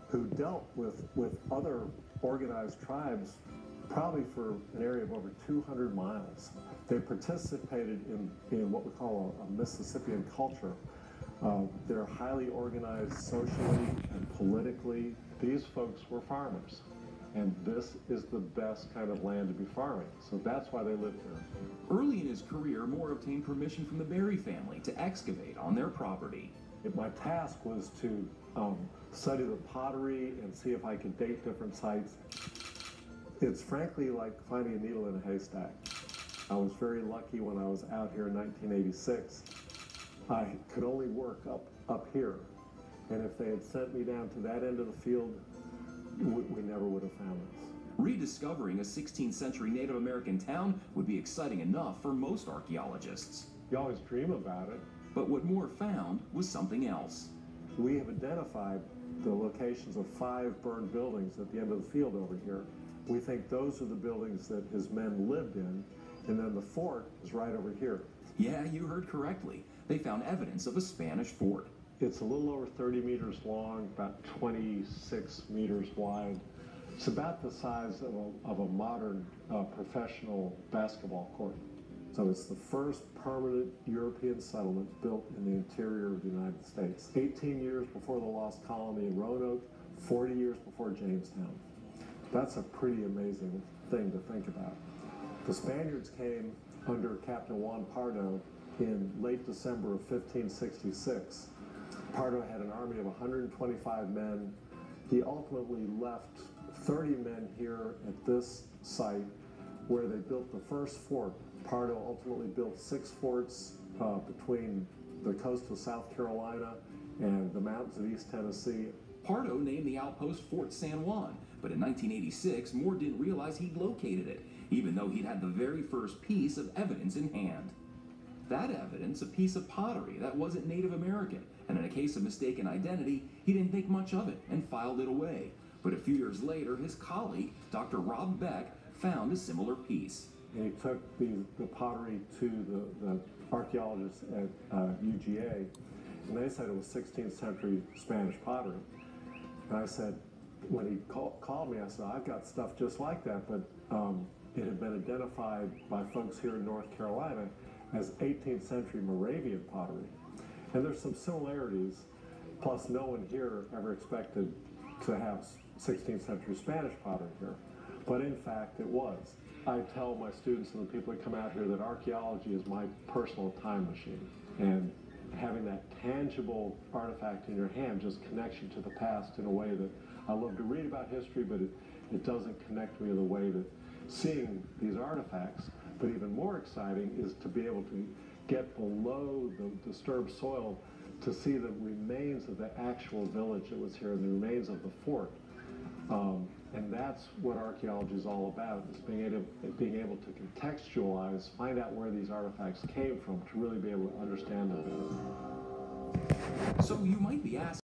who dealt with other organized tribes probably for an area of over 200 miles. They participated in what we call a Mississippian culture. They're highly organized socially and politically. These folks were farmers, and this is the best kind of land to be farming, so that's why they lived here. Early in his career, Moore obtained permission from the Berry family to excavate on their property. My task was to study the pottery and see if I could date different sites. It's frankly like finding a needle in a haystack. I was very lucky when I was out here in 1986. I could only work up here, and if they had sent me down to that end of the field, we never would have found this. Rediscovering a 16th century Native American town would be exciting enough for most archaeologists. You always dream about it. But what Moore found was something else. We have identified the locations of 5 burned buildings at the end of the field over here. We think those are the buildings that his men lived in, and then the fort is right over here. Yeah, you heard correctly. They found evidence of a Spanish fort. It's a little over 30 meters long, about 26 meters wide. It's about the size of a modern professional basketball court. So it's the first permanent European settlement built in the interior of the United States. 18 years before the Lost Colony in Roanoke, 40 years before Jamestown. That's a pretty amazing thing to think about. The Spaniards came under Captain Juan Pardo in late December of 1566. Pardo had an army of 125 men. He ultimately left 30 men here at this site where they built the first fort. Pardo ultimately built 6 forts between the coast of South Carolina and the mountains of East Tennessee. Pardo named the outpost Fort San Juan, but in 1986, Moore didn't realize he'd located it, even though he'd had the very first piece of evidence in hand. That evidence, a piece of pottery that wasn't Native American, and in a case of mistaken identity, he didn't think much of it and filed it away. But a few years later, his colleague, Dr. Rob Beck, found a similar piece. And he took the pottery to the archaeologists at UGA, and they said it was 16th century Spanish pottery. And I said, when he called me, I said, I've got stuff just like that, but it had been identified by folks here in North Carolina as 18th century Moravian pottery. And there's some similarities, plus no one here ever expected to have 16th century Spanish pottery here. But in fact, it was. I tell my students and the people that come out here that archaeology is my personal time machine. And having that tangible artifact in your hand just connects you to the past in a way that I love to read about history, but it doesn't connect me in the way that seeing these artifacts. But even more exciting is to be able to get below the disturbed soil to see the remains of the actual village that was here, and the remains of the fort. And that's what archaeology is all about, is being able to contextualize, find out where these artifacts came from to really be able to understand them better. So you might be asking,